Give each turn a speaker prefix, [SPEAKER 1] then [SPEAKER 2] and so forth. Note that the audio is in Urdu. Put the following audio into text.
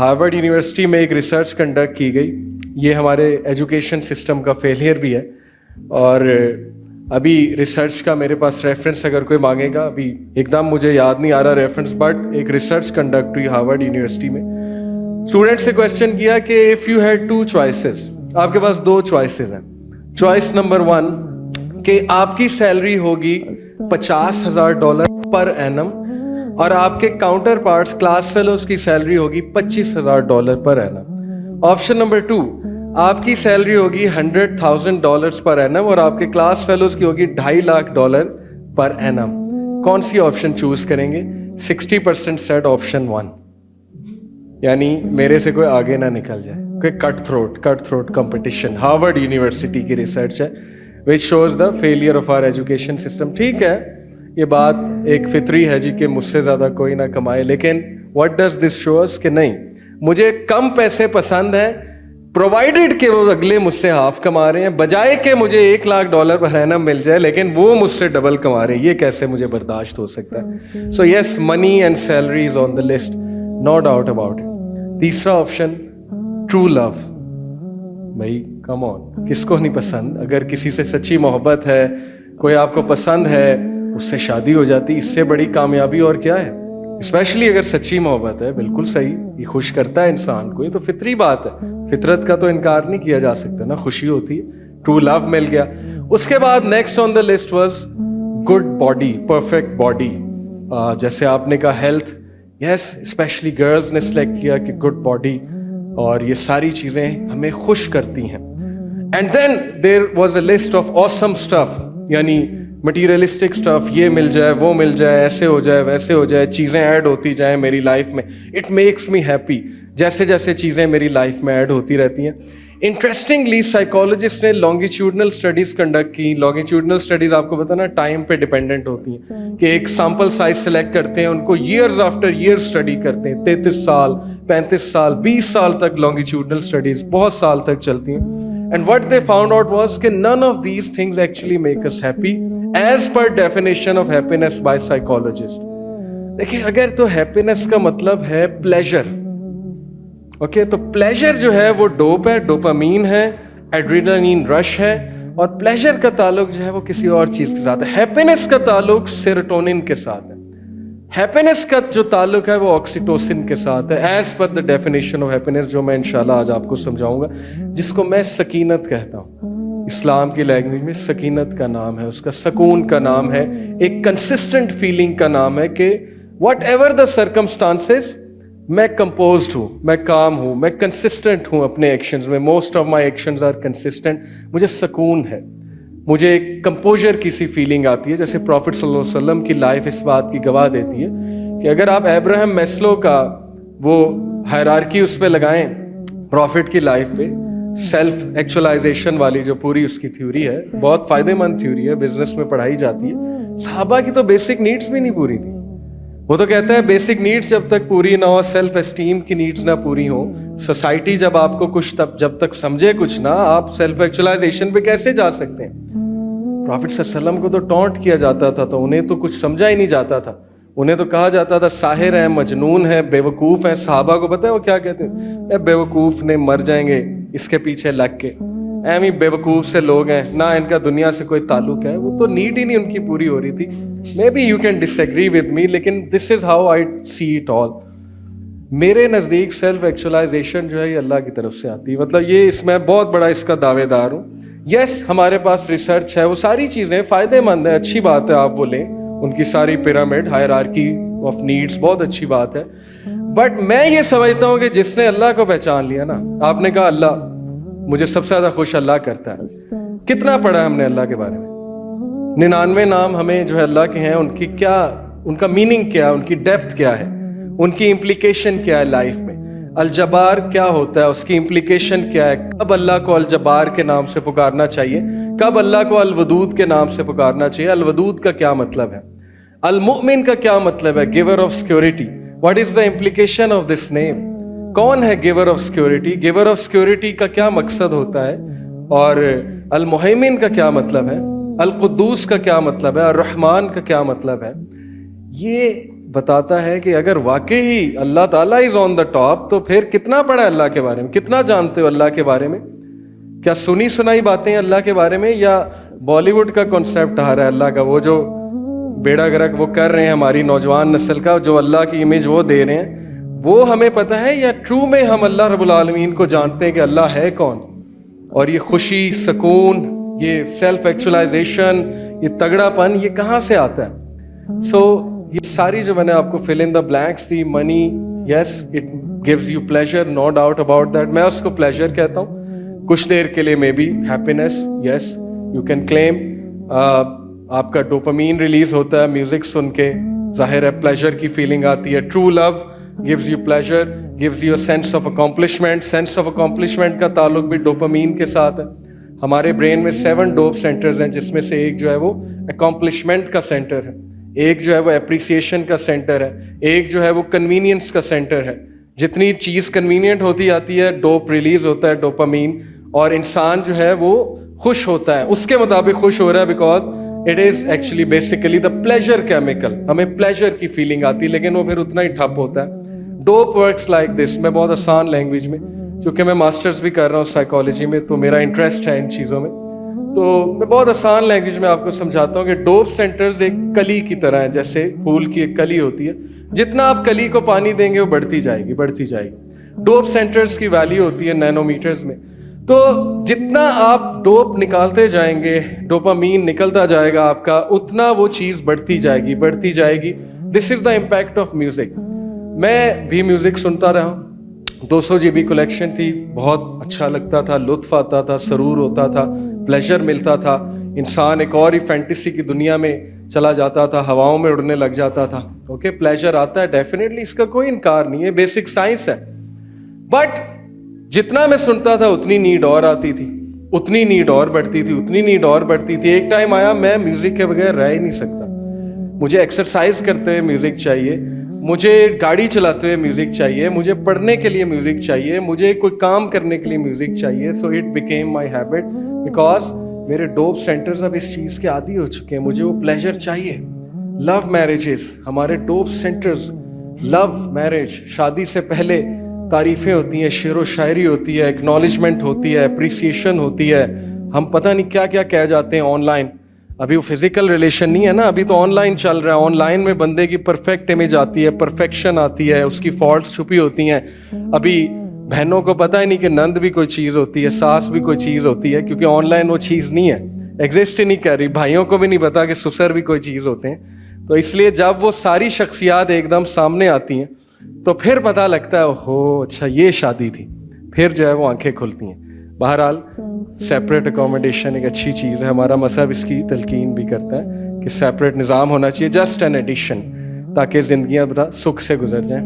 [SPEAKER 1] ہارورڈ یونیورسٹی میں ایک ریسرچ کنڈکٹ کی گئی. یہ ہمارے ایجوکیشن سسٹم کا فیلئر بھی ہے, اور ابھی ریسرچ کا میرے پاس ریفرنس اگر کوئی مانگے گا, ابھی ایک دم مجھے یاد نہیں آ رہا ریفرنس, بٹ ایک ریسرچ کنڈکٹ ہوئی ہارورڈ یونیورسٹی میں. اسٹوڈنٹ سے کوشچن کیا کہ اف یو ہیڈ 2 choices, آپ کے پاس 2 choices ہیں. چوائس نمبر 1 کہ آپ کی سیلری ہوگی $50,000 پر اینم, اور آپ کے کاؤنٹر پارٹس کلاس فیلوز کی سیلری ہوگی $25,000 پر اینم. آپشن نمبر 2, آپ کی سیلری ہوگی $100,000 پر اینم, اور آپ کے کلاس فیلوز کی ہوگی $2.5 lakh پر اینم. کون سی آپشن چوز کریں گے؟ 60% سیٹ آپشن 1, یعنی میرے سے کوئی آگے نہ نکل جائے. کہ cut throat competition, Harvard university کی ریسرچ ہے which shows the failure of our education system. ٹھیک ہے, یہ بات ایک فطری ہے جی کہ مجھ سے زیادہ کوئی نہ کمائے, لیکن what does this show us کہ نہیں, مجھے کم پیسے پسند ہیں پرووائڈیڈ کہ وہ اگلے مجھ سے ہاف کما رہے ہیں, بجائے کہ مجھے $1 lakh پر اینم مل جائے لیکن وہ مجھ سے ڈبل کما رہے ہیں. یہ کیسے مجھے برداشت ہو سکتا ہے؟ So yes, money and salary is on the list, no doubt about it. تیسرا آپشن, ٹرو لو. بھائی کم آن, کس کو نہیں پسند؟ اگر کسی سے سچی محبت ہے, کوئی آپ کو پسند ہے, اس سے شادی ہو جاتی, اس سے بڑی کامیابی اور کیا ہے؟ اسپیشلی اگر سچی محبت ہے. بالکل صحیح, یہ خوش کرتا ہے انسان کو, یہ تو فطری بات ہے, فطرت کا تو انکار نہیں کیا جا سکتا نا, خوشی ہوتی ہے. ٹرو لو مل گیا. اس کے بعد next on the list was good body, perfect body. جیسے آپ نے کہا ہیلتھ, یس, اسپیشلی گرلز نے سلیکٹ کیا کہ گڈ باڈی, اور یہ ساری چیزیں ہمیں خوش کرتی ہیں. And then there was a list of awesome stuff, یعنی مٹیریلسٹک اسٹف, یہ مل جائے, وہ مل جائے, ایسے ہو جائے, ویسے ہو جائے, چیزیں ایڈ ہوتی جائیں میری لائف میں, اٹ میکس می ہیپی. جیسے جیسے چیزیں میری لائف میں ایڈ ہوتی رہتی ہیں. انٹرسٹنگلی سائیکالوجسٹ نے لانگیٹیوڈنل اسٹڈیز کنڈکٹ کی. لانگیٹیوڈنل اسٹڈیز آپ کو پتا نا ٹائم پہ ڈیپینڈنٹ ہوتی ہیں, کہ ایک سیمپل سائز سلیکٹ کرتے ہیں, ان کو ایئرز آفٹر ایئر اسٹڈی کرتے ہیں. 33 سال, 35 سال, 20 سال تک لانگیٹیوڈنل اسٹڈیز بہت سال تک چلتی ہیں. And what they found out was کہ none of these things actually make us happy as per definition of happiness by psychologists. دیکھیں, اگر تو happiness کا مطلب ہے pleasure, اوکے, تو pleasure جو ہے وہ ڈوپ ہے, ڈوپامین ہے, ایڈرینالین رش ہے, اور pleasure کا تعلق جو ہے وہ کسی اور چیز کے ساتھ ہے. happiness کا تعلق سیروٹونن کے ساتھ ہے. ہیپینس کا جو تعلق ہے وہ آکسیٹوسن کے ساتھ ہے, as per the definition of happiness, جو میں انشاءاللہ آج آپ کو سمجھاؤں گا, جس کو میں سکینت کہتا ہوں. اسلام کی لینگویج میں سکینت کا نام ہے, اس کا سکون کا نام ہے, ایک کنسسٹنٹ فیلنگ کا نام ہے کہ واٹ ایور دا سرکمسٹانسز, میں کمپوزڈ ہوں, میں کام ہوں, میں کنسسٹنٹ ہوں اپنے ایکشنز میں. Most of my actions are consistent. مجھے سکون ہے, مجھے ایک کمپوزر کی سی فیلنگ آتی ہے. جیسے پروفٹ صلی اللہ علیہ وسلم کی لائف اس بات کی گواہ دیتی ہے کہ اگر آپ ابراہم میسلو کا وہ ہائرارکی اس پہ لگائیں پروفٹ کی لائف پہ, سیلف ایکچولائزیشن والی جو پوری اس کی تھیوری ہے, بہت فائدہ مند تھیوری ہے, بزنس میں پڑھائی جاتی ہے. صحابہ کی تو بیسک نیڈز بھی نہیں پوری تھی. وہ تو کہتا ہے بیسک نیڈز جب تک پوری نہ ہو, سیلف اسٹیم کی نیڈز نہ پوری ہو, سوسائٹی جب آپ کو کچھ جب تک سمجھے کچھ نہ, آپ سیلف ایکچولائزیشن پہ کیسے جا سکتے ہیں؟ پروفٹ صلی اللہ علیہ وسلم کو تو ٹونٹ کیا جاتا تھا, تو انہیں تو کچھ سمجھا ہی نہیں جاتا تھا. انہیں تو کہا جاتا تھا ساحر ہیں, مجنون ہیں, بیوقوف ہیں. صحابہ کو پتہ ہے وہ کیا کہتے ہیں؟ اے بیوقوف نے, مر جائیں گے اس کے پیچھے لگ کے, ایم ہی بیوقوف سے لوگ ہیں, نہ ان کا دنیا سے کوئی تعلق ہے. وہ تو نیڈ ہی نہیں ان کی پوری ہو رہی تھی. Maybe you can disagree with me, لیکن this is how I see it all. میرے نزدیک سیلف ایکچولائزیشن جو ہے یہ اللہ کی طرف سے آتی ہے. مطلب یہ اس میں بہت بڑا اس کا دعوے دار ہوں. یس, ہمارے پاس ریسرچ ہے, وہ ساری چیزیں فائدے مند ہے, اچھی بات ہے, آپ وہ لیں, ان کی ساری پیرامڈ, ہائرارکی آف نیڈس, بہت اچھی بات ہے. بٹ میں یہ سمجھتا ہوں کہ جس نے اللہ کو پہچان لیا نا, آپ نے کہا اللہ, مجھے سب سے زیادہ خوش اللہ کرتا ہے. کتنا پڑھا ہم نے اللہ کے بارے میں؟ 99 نام ہمیں جو ہے اللہ کے ہیں, ان کی کیا, ان کا میننگ کیا ہے, ان کی ڈیپتھ کیا ہے, ان کی امپلیکیشن کیا ہے لائف میں. الجبار کیا ہوتا ہے, اس کی امپلیکیشن کیا ہے, کب اللہ کو الجبار کے نام سے پکارنا چاہیے, کب اللہ کو الودود کے نام سے پکارنا چاہیے. الودود کا کیا مطلب ہے, المؤمن کا کیا مطلب ہے, giver of security, what is the implication of this name, کون ہے giver of security, giver of security کا کیا مقصد ہوتا ہے, اور المہیمن کا کیا مطلب ہے, القدوس کا کیا مطلب ہے, الرحمن کا کیا مطلب ہے. یہ بتاتا ہے کہ اگر واقعی اللہ تعالیٰ از آن دا ٹاپ تو پھر کتنا پڑھا ہے اللہ کے بارے میں, کتنا جانتے ہو اللہ کے بارے میں, کیا سنی سنائی باتیں اللہ کے بارے میں, یا بالی ووڈ کا کنسیپٹ آ رہا ہے اللہ کا, وہ جو بیڑا گرک وہ کر رہے ہیں ہماری نوجوان نسل کا, جو اللہ کی امیج وہ دے رہے ہیں وہ ہمیں پتہ ہے, یا ٹرو میں ہم اللہ رب العالمین کو جانتے ہیں کہ اللہ ہے کون, اور یہ خوشی, سکون, یہ سیلف ایکچولائزیشن, یہ تگڑا پن, یہ کہاں سے آتا ہے؟ سو یہ ساری جو میں نے آپ کو فل ان دا بلینکس دی, money, yes it gives you pleasure, no doubt about that, میں اس کو پلیجر کہتا ہوں, کچھ دیر کے لیے maybe happiness, yes you can claim, آپ کا ڈوپامین ریلیز ہوتا ہے میوزک سن کے, ظاہر ہے پلیجر کی فیلنگ آتی ہے, true love gives you pleasure, gives you a sense of accomplishment, sense of accomplishment کا تعلق بھی ڈوپامین کے ساتھ ہے. ہمارے برین میں 7 ڈوپ سینٹرز ہیں, جس میں سے ایک جو ہے وہ accomplishment کا سینٹر ہے, ایک جو ہے وہ appreciation کا سینٹر ہے, ایک جو ہے وہ convenience کا سینٹر ہے. جتنی چیز کنوینئنٹ ہوتی آتی ہے ڈوپ ریلیز ہوتا ہے, ڈوپامین, اور انسان جو ہے وہ خوش ہوتا ہے, اس کے مطابق خوش ہو رہا ہے, because it is actually basically the pleasure chemical, ہمیں پلیجر کی فیلنگ آتی ہے, لیکن وہ پھر اتنا ہی ٹھپ ہوتا ہے. ڈوپ ورکس لائک دس, میں بہت آسان لینگویج میں, چونکہ میں ماسٹرز بھی کر رہا ہوں سائیکالوجی میں, تو میرا انٹرسٹ ہے ان چیزوں میں, تو میں بہت آسان لینگویج میں آپ کو سمجھاتا ہوں کہ ڈوپ سینٹرز ایک کلی کی طرح ہیں, جیسے پھول کی ایک کلی ہوتی ہے, جتنا آپ کلی کو پانی دیں گے وہ بڑھتی جائے گی, بڑھتی جائے گی. ڈوپ سینٹرز کی ویلیو ہوتی ہے نینو میٹرز میں, تو جتنا آپ ڈوپ نکالتے جائیں گے, ڈوپامین نکلتا جائے گا آپ کا, اتنا وہ چیز بڑھتی جائے گی, بڑھتی جائے گی. دس از دا امپیکٹ آف میوزک. میں بھی میوزک سنتا رہا, 200 GB کلیکشن تھی, بہت اچھا لگتا تھا, لطف آتا تھا, سرور ہوتا تھا, پلیجر ملتا تھا, انسان ایک اور ہی فینٹیسی کی دنیا میں چلا جاتا تھا, ہواؤں میں اڑنے لگ جاتا تھا. اوکے, پلیجر آتا ہے ڈیفینیٹلی, اس کا کوئی انکار نہیں ہے, بیسک سائنس ہے. بٹ جتنا میں سنتا تھا اتنی نیڈ اور آتی تھی, اتنی نیڈ اور بڑھتی تھی, اتنی نیڈ اور بڑھتی تھی. ایک ٹائم آیا میں میوزک کے بغیر رہ ہی نہیں سکتا, مجھے ایکسرسائز کرتے ہوئے میوزک چاہیے, مجھے گاڑی چلاتے ہوئے میوزک چاہیے, مجھے پڑھنے کے لیے میوزک چاہیے, مجھے کوئی کام کرنے کے لیے میوزک چاہیے. So it became my habit, because میرے ڈوپ سینٹرز اب اس چیز کے عادی ہو چکے ہیں, مجھے وہ پلیجر چاہیے. لو میرجز, ہمارے ڈوپ سینٹرز, لو میرج, شادی سے پہلے تعریفیں ہوتی ہیں, شعر و شاعری ہوتی ہے, ایکنالجمنٹ ہوتی ہے, اپریسیشن ہوتی ہے, ہم پتہ نہیں کیا کیا کہہ جاتے ہیں آن لائن. ابھی وہ فزیکل ریلیشن نہیں ہے نا, ابھی تو آن لائن چل رہا ہے. آن لائن میں بندے کی پرفیکٹ امیج آتی ہے, پرفیکشن آتی ہے, اس کی فالٹس چھپی ہوتی ہیں. ابھی بہنوں کو پتہ ہی نہیں کہ نند بھی کوئی چیز ہوتی ہے, ساس بھی کوئی چیز ہوتی ہے, کیونکہ آن لائن وہ چیز نہیں ہے, ایگزسٹ ہی نہیں کر رہی. بھائیوں کو بھی نہیں پتا کہ سسر بھی کوئی چیز ہوتے ہیں. تو اس لیے جب وہ ساری شخصیات ایک دم سامنے آتی ہیں تو پھر پتہ لگتا ہے اوہو اچھا یہ شادی تھی, پھر جو ہے وہ آنکھیں کھلتی ہیں. بہرحال سیپریٹ اکوموڈیشن ایک اچھی چیز ہے, ہمارا مذہب اس کی تلقین بھی کرتا ہے کہ سیپریٹ نظام ہونا چاہیے, جسٹ این ایڈیشن, تاکہ زندگیاں بڑا سکھ سے گزر جائیں.